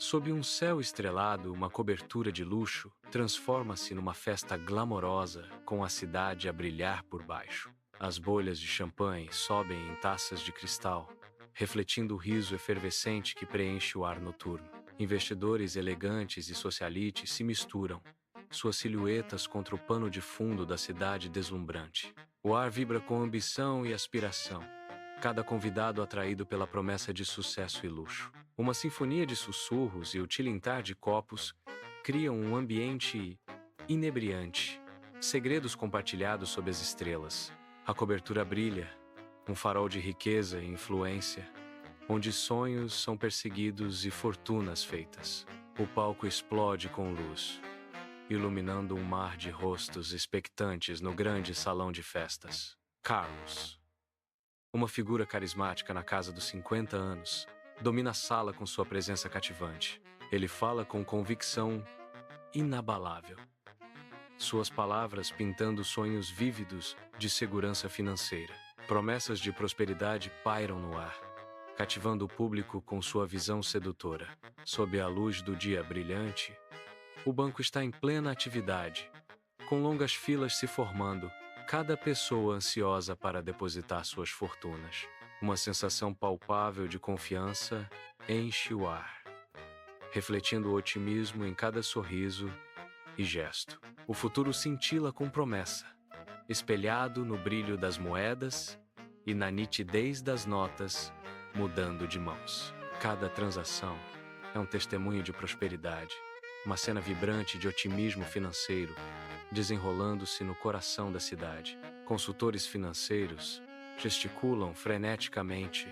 Sob um céu estrelado, uma cobertura de luxo transforma-se numa festa glamourosa, com a cidade a brilhar por baixo. As bolhas de champanhe sobem em taças de cristal, refletindo o riso efervescente que preenche o ar noturno. Investidores elegantes e socialites se misturam, suas silhuetas contra o pano de fundo da cidade deslumbrante. O ar vibra com ambição e aspiração, cada convidado atraído pela promessa de sucesso e luxo. Uma sinfonia de sussurros e o tilintar de copos criam um ambiente inebriante, segredos compartilhados sob as estrelas. A cobertura brilha, um farol de riqueza e influência, onde sonhos são perseguidos e fortunas feitas. O palco explode com luz, iluminando um mar de rostos expectantes no grande salão de festas. Carlos, uma figura carismática na casa dos 50 anos, domina a sala com sua presença cativante. Ele fala com convicção inabalável, suas palavras pintando sonhos vívidos de segurança financeira. Promessas de prosperidade pairam no ar, cativando o público com sua visão sedutora. Sob a luz do dia brilhante, o banco está em plena atividade, com longas filas se formando, cada pessoa ansiosa para depositar suas fortunas. Uma sensação palpável de confiança enche o ar, refletindo o otimismo em cada sorriso e gesto. O futuro cintila com promessa, espelhado no brilho das moedas e na nitidez das notas mudando de mãos. Cada transação é um testemunho de prosperidade, uma cena vibrante de otimismo financeiro, desenrolando-se no coração da cidade. Consultores financeiros gesticulam freneticamente,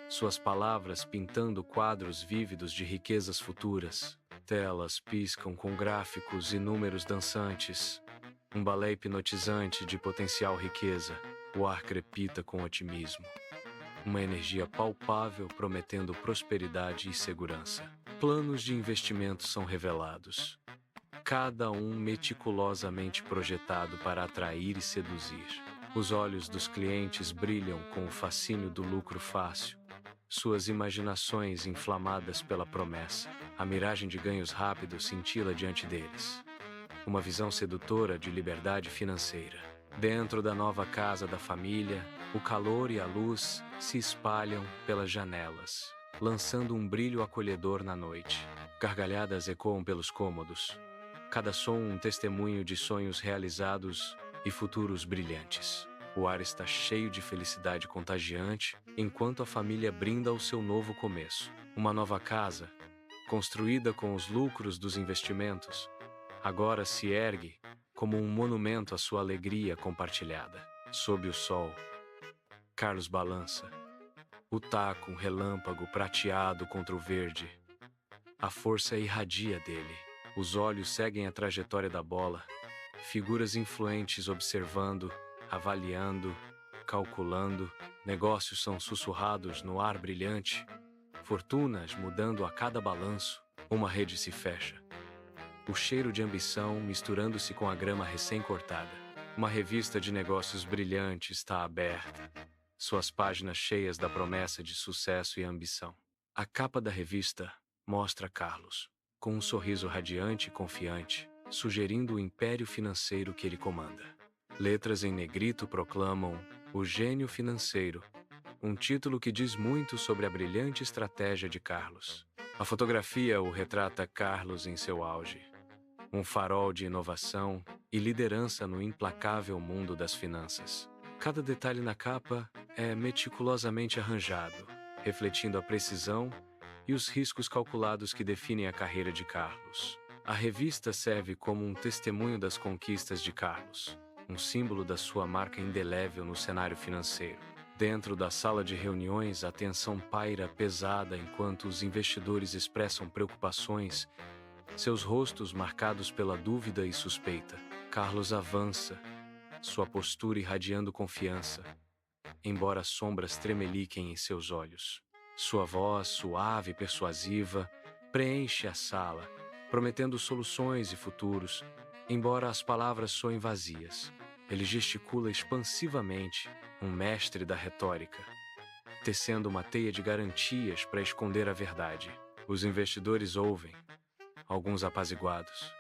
suas palavras pintando quadros vívidos de riquezas futuras. Telas piscam com gráficos e números dançantes, um balé hipnotizante de potencial riqueza. O ar crepita com otimismo, uma energia palpável prometendo prosperidade e segurança. Planos de investimento são revelados, cada um meticulosamente projetado para atrair e seduzir. Os olhos dos clientes brilham com o fascínio do lucro fácil, suas imaginações inflamadas pela promessa. A miragem de ganhos rápidos cintila diante deles, uma visão sedutora de liberdade financeira. Dentro da nova casa da família, o calor e a luz se espalham pelas janelas, lançando um brilho acolhedor na noite. Gargalhadas ecoam pelos cômodos, cada som um testemunho de sonhos realizados e futuros brilhantes. O ar está cheio de felicidade contagiante, enquanto a família brinda ao seu novo começo. Uma nova casa, construída com os lucros dos investimentos, agora se ergue como um monumento à sua alegria compartilhada. Sob o sol, Carlos balança, o taco um relâmpago prateado contra o verde. A força irradia dele. Os olhos seguem a trajetória da bola, figuras influentes observando, avaliando, calculando. Negócios são sussurrados no ar brilhante, fortunas mudando a cada balanço. Uma rede se fecha, o cheiro de ambição misturando-se com a grama recém-cortada. Uma revista de negócios brilhante está aberta, suas páginas cheias da promessa de sucesso e ambição. A capa da revista mostra Carlos, com um sorriso radiante e confiante, sugerindo o império financeiro que ele comanda. Letras em negrito proclamam O Gênio Financeiro, um título que diz muito sobre a brilhante estratégia de Carlos. A fotografia o retrata Carlos em seu auge, um farol de inovação e liderança no implacável mundo das finanças. Cada detalhe na capa é meticulosamente arranjado, refletindo a precisão e os riscos calculados que definem a carreira de Carlos. A revista serve como um testemunho das conquistas de Carlos, um símbolo da sua marca indelével no cenário financeiro. Dentro da sala de reuniões, a tensão paira pesada enquanto os investidores expressam preocupações, seus rostos marcados pela dúvida e suspeita. Carlos avança, sua postura irradiando confiança, embora sombras tremeliquem em seus olhos. Sua voz, suave e persuasiva, preenche a sala, prometendo soluções e futuros, embora as palavras soem vazias. Ele gesticula expansivamente, um mestre da retórica, tecendo uma teia de garantias para esconder a verdade. Os investidores ouvem, alguns apaziguados,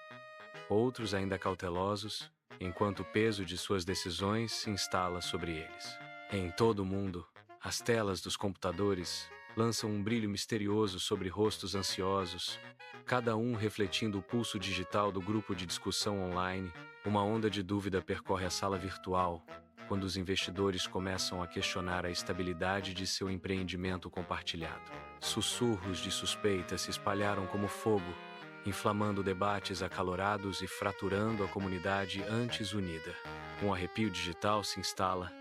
outros ainda cautelosos, enquanto o peso de suas decisões se instala sobre eles. Em todo o mundo, as telas dos computadores lançam um brilho misterioso sobre rostos ansiosos, cada um refletindo o pulso digital do grupo de discussão online. Uma onda de dúvida percorre a sala virtual, quando os investidores começam a questionar a estabilidade de seu empreendimento compartilhado. Sussurros de suspeita se espalharam como fogo, inflamando debates acalorados e fraturando a comunidade antes unida. Um arrepio digital se instala,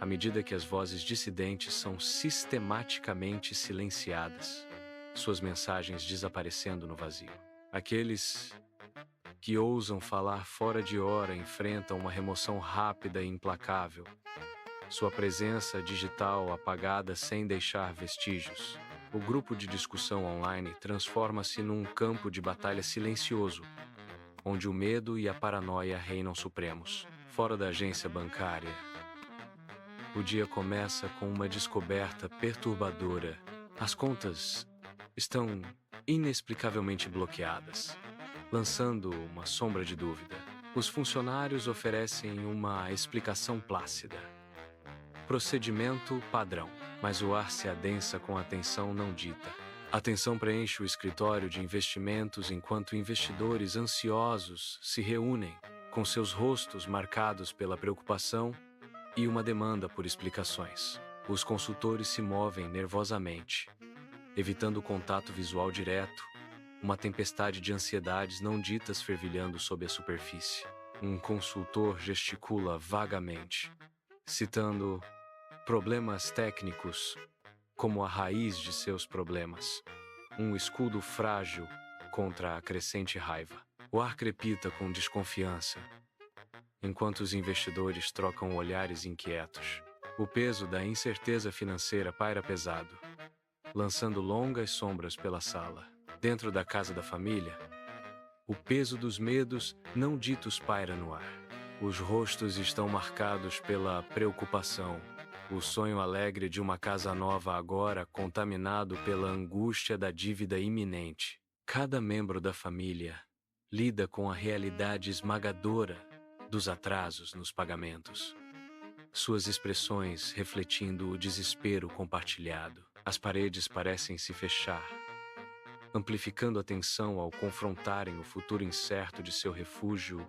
à medida que as vozes dissidentes são sistematicamente silenciadas, suas mensagens desaparecendo no vazio. Aqueles que ousam falar fora de hora enfrentam uma remoção rápida e implacável, sua presença digital apagada sem deixar vestígios. O grupo de discussão online transforma-se num campo de batalha silencioso, onde o medo e a paranoia reinam supremos. Fora da agência bancária, o dia começa com uma descoberta perturbadora. As contas estão inexplicavelmente bloqueadas, lançando uma sombra de dúvida. Os funcionários oferecem uma explicação plácida. Procedimento padrão. Mas o ar se adensa com a tensão não dita. A tensão preenche o escritório de investimentos enquanto investidores ansiosos se reúnem, com seus rostos marcados pela preocupação e uma demanda por explicações. Os consultores se movem nervosamente, evitando o contato visual direto, uma tempestade de ansiedades não ditas fervilhando sob a superfície. Um consultor gesticula vagamente, citando problemas técnicos como a raiz de seus problemas, um escudo frágil contra a crescente raiva. O ar crepita com desconfiança, enquanto os investidores trocam olhares inquietos. O peso da incerteza financeira paira pesado, lançando longas sombras pela sala. Dentro da casa da família, o peso dos medos não ditos paira no ar. Os rostos estão marcados pela preocupação, o sonho alegre de uma casa nova agora contaminado pela angústia da dívida iminente. Cada membro da família lida com a realidade esmagadora dos atrasos nos pagamentos, suas expressões refletindo o desespero compartilhado. As paredes parecem se fechar, amplificando a tensão ao confrontarem o futuro incerto de seu refúgio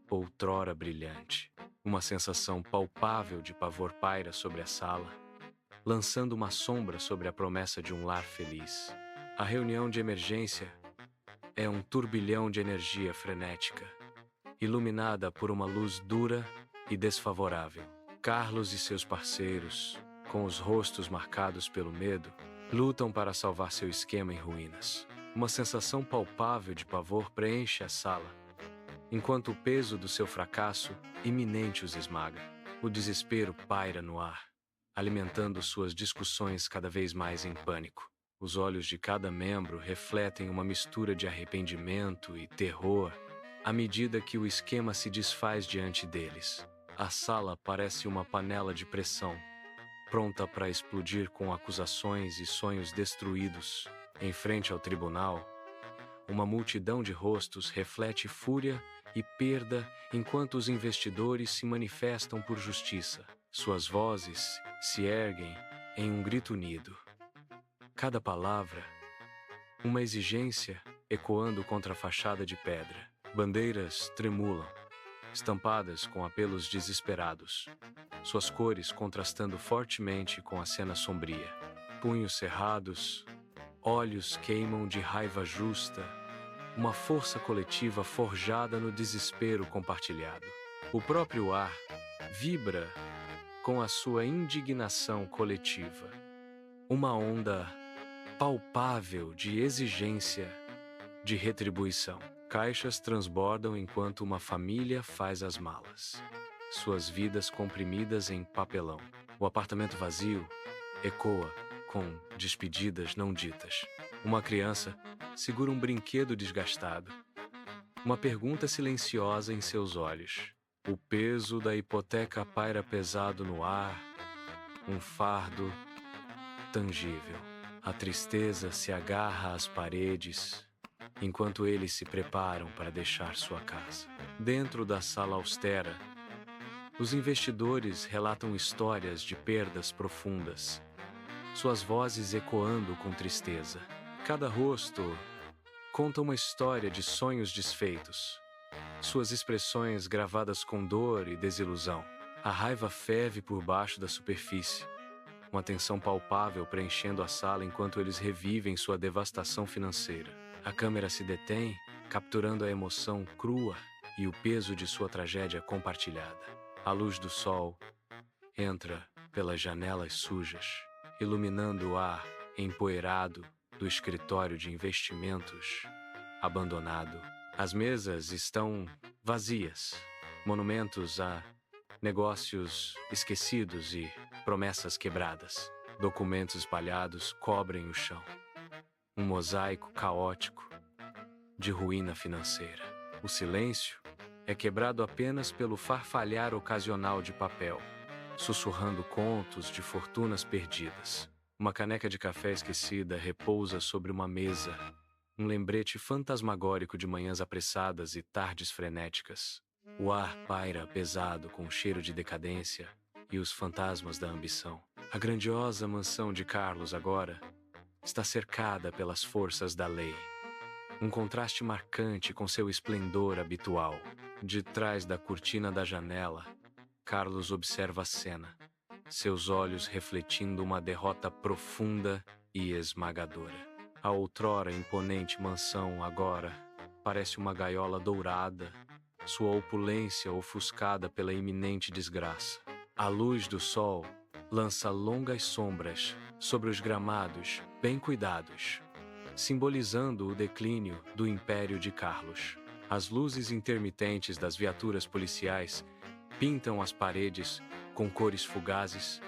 outrora brilhante. Uma sensação palpável de pavor paira sobre a sala, lançando uma sombra sobre a promessa de um lar feliz. A reunião de emergência é um turbilhão de energia frenética, iluminada por uma luz dura e desfavorável. Carlos e seus parceiros, com os rostos marcados pelo medo, lutam para salvar seu esquema em ruínas. Uma sensação palpável de pavor preenche a sala, enquanto o peso do seu fracasso iminente os esmaga. O desespero paira no ar, alimentando suas discussões cada vez mais em pânico. Os olhos de cada membro refletem uma mistura de arrependimento e terror, à medida que o esquema se desfaz diante deles. A sala parece uma panela de pressão, pronta para explodir com acusações e sonhos destruídos. Em frente ao tribunal, uma multidão de rostos reflete fúria e perda enquanto os investidores se manifestam por justiça. Suas vozes se erguem em um grito unido. Cada palavra, uma exigência ecoando contra a fachada de pedra. Bandeiras tremulam, estampadas com apelos desesperados, suas cores contrastando fortemente com a cena sombria. Punhos cerrados, olhos queimam de raiva justa, uma força coletiva forjada no desespero compartilhado. O próprio ar vibra com a sua indignação coletiva. Uma onda palpável de exigência, de retribuição. Caixas transbordam enquanto uma família faz as malas, suas vidas comprimidas em papelão. O apartamento vazio ecoa com despedidas não ditas. Uma criança segura um brinquedo desgastado, uma pergunta silenciosa em seus olhos. O peso da hipoteca paira pesado no ar, um fardo tangível. A tristeza se agarra às paredes enquanto eles se preparam para deixar sua casa. Dentro da sala austera, os investidores relatam histórias de perdas profundas, suas vozes ecoando com tristeza. Cada rosto conta uma história de sonhos desfeitos, suas expressões gravadas com dor e desilusão. A raiva ferve por baixo da superfície, uma tensão palpável preenchendo a sala enquanto eles revivem sua devastação financeira. A câmera se detém, capturando a emoção crua e o peso de sua tragédia compartilhada. A luz do sol entra pelas janelas sujas, iluminando o ar empoeirado do escritório de investimentos abandonado. As mesas estão vazias, monumentos a negócios esquecidos e promessas quebradas. Documentos espalhados cobrem o chão. Um mosaico caótico de ruína financeira. O silêncio é quebrado apenas pelo farfalhar ocasional de papel, sussurrando contos de fortunas perdidas. Uma caneca de café esquecida repousa sobre uma mesa, um lembrete fantasmagórico de manhãs apressadas e tardes frenéticas. O ar paira pesado com o cheiro de decadência e os fantasmas da ambição. A grandiosa mansão de Carlos agora está cercada pelas forças da lei. Um contraste marcante com seu esplendor habitual. De trás da cortina da janela, Carlos observa a cena, seus olhos refletindo uma derrota profunda e esmagadora. A outrora imponente mansão agora parece uma gaiola dourada, sua opulência ofuscada pela iminente desgraça. A luz do sol lança longas sombras sobre os gramados bem cuidados, simbolizando o declínio do Império de Carlos. As luzes intermitentes das viaturas policiais pintam as paredes com cores fugazes,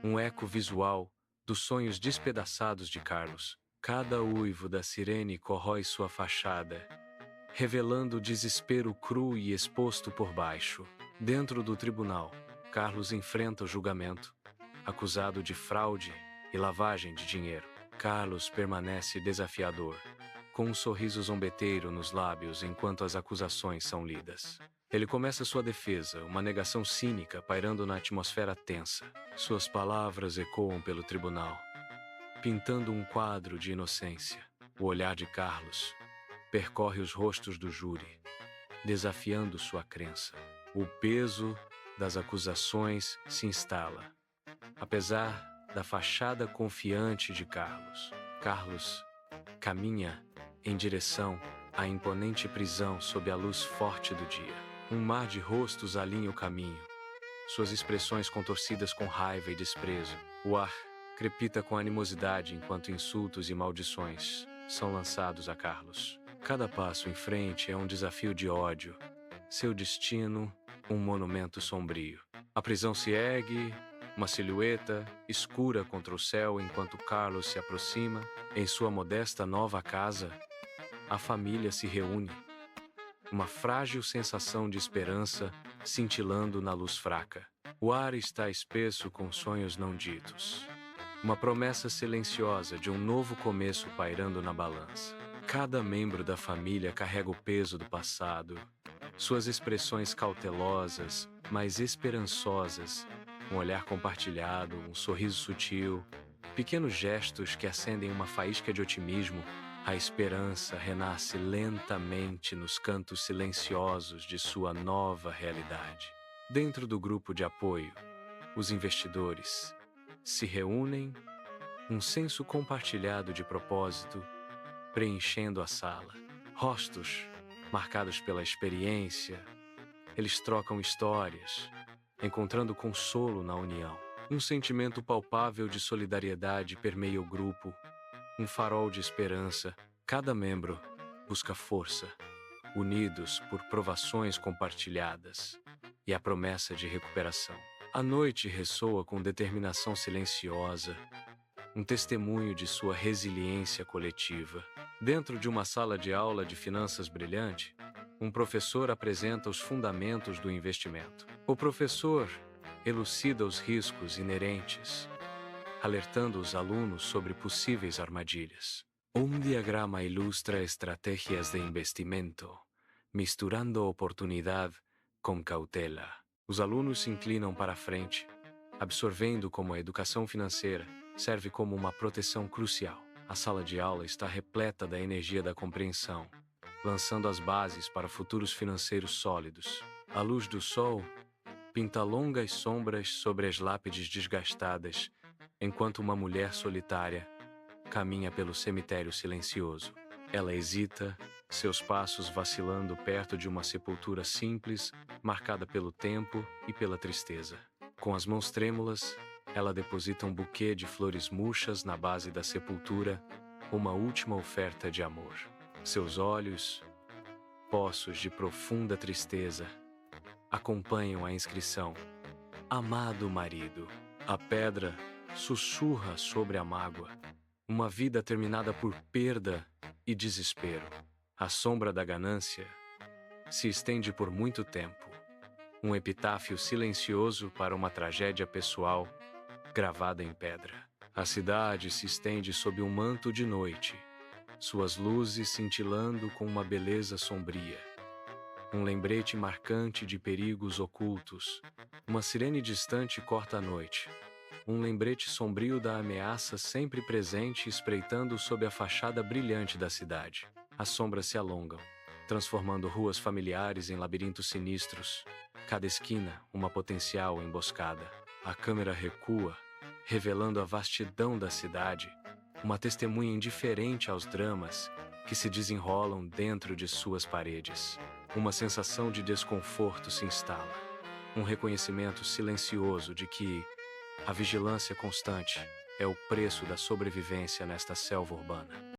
um eco visual dos sonhos despedaçados de Carlos. Cada uivo da sirene corrói sua fachada, revelando o desespero cru e exposto por baixo. Dentro do tribunal, Carlos enfrenta o julgamento, acusado de fraude e lavagem de dinheiro. Carlos permanece desafiador, com um sorriso zombeteiro nos lábios enquanto as acusações são lidas. Ele começa sua defesa, uma negação cínica pairando na atmosfera tensa. Suas palavras ecoam pelo tribunal, pintando um quadro de inocência. O olhar de Carlos percorre os rostos do júri, desafiando sua crença. O peso das acusações se instala. Apesar da fachada confiante de Carlos, Carlos caminha em direção à imponente prisão sob a luz forte do dia. Um mar de rostos alinha o caminho, suas expressões contorcidas com raiva e desprezo. O ar crepita com animosidade enquanto insultos e maldições são lançados a Carlos. Cada passo em frente é um desafio de ódio, seu destino um monumento sombrio. A prisão se ergue, uma silhueta escura contra o céu enquanto Carlos se aproxima. Em sua modesta nova casa, a família se reúne, uma frágil sensação de esperança cintilando na luz fraca. O ar está espesso com sonhos não ditos, uma promessa silenciosa de um novo começo pairando na balança. Cada membro da família carrega o peso do passado, suas expressões cautelosas, mas esperançosas, um olhar compartilhado, um sorriso sutil, pequenos gestos que acendem uma faísca de otimismo. A esperança renasce lentamente nos cantos silenciosos de sua nova realidade. Dentro do grupo de apoio, os investidores se reúnem, um senso compartilhado de propósito preenchendo a sala. Rostos marcados pela experiência, eles trocam histórias, encontrando consolo na união. Um sentimento palpável de solidariedade permeia o grupo, um farol de esperança. Cada membro busca força, unidos por provações compartilhadas e a promessa de recuperação. A noite ressoa com determinação silenciosa, um testemunho de sua resiliência coletiva. Dentro de uma sala de aula de finanças brilhante, um professor apresenta os fundamentos do investimento. O professor elucida os riscos inerentes alertando os alunos sobre possíveis armadilhas. Diagrama ilustra estratégias de investimento, misturando oportunidade com cautela. Os alunos se inclinam para a frente, absorvendo como a educação financeira serve como uma proteção crucial. A sala de aula está repleta da energia da compreensão, lançando as bases para futuros financeiros sólidos. A luz do sol pinta longas sombras sobre as lápides desgastadas, enquanto uma mulher solitária caminha pelo cemitério silencioso. Ela hesita, seus passos vacilando perto de uma sepultura simples, marcada pelo tempo e pela tristeza. Com as mãos trêmulas, ela deposita um buquê de flores murchas na base da sepultura, uma última oferta de amor. Seus olhos, poços de profunda tristeza, acompanham a inscrição: Amado marido. A pedra sussurra sobre a mágoa, uma vida terminada por perda e desespero. A sombra da ganância se estende por muito tempo, um epitáfio silencioso para uma tragédia pessoal gravada em pedra. A cidade se estende sob um manto de noite, suas luzes cintilando com uma beleza sombria. Um lembrete marcante de perigos ocultos. Uma sirene distante corta a noite. Um lembrete sombrio da ameaça sempre presente espreitando sob a fachada brilhante da cidade. As sombras se alongam, transformando ruas familiares em labirintos sinistros. Cada esquina, uma potencial emboscada. A câmera recua, revelando a vastidão da cidade, uma testemunha indiferente aos dramas que se desenrolam dentro de suas paredes. Uma sensação de desconforto se instala, um reconhecimento silencioso de que a vigilância constante é o preço da sobrevivência nesta selva urbana.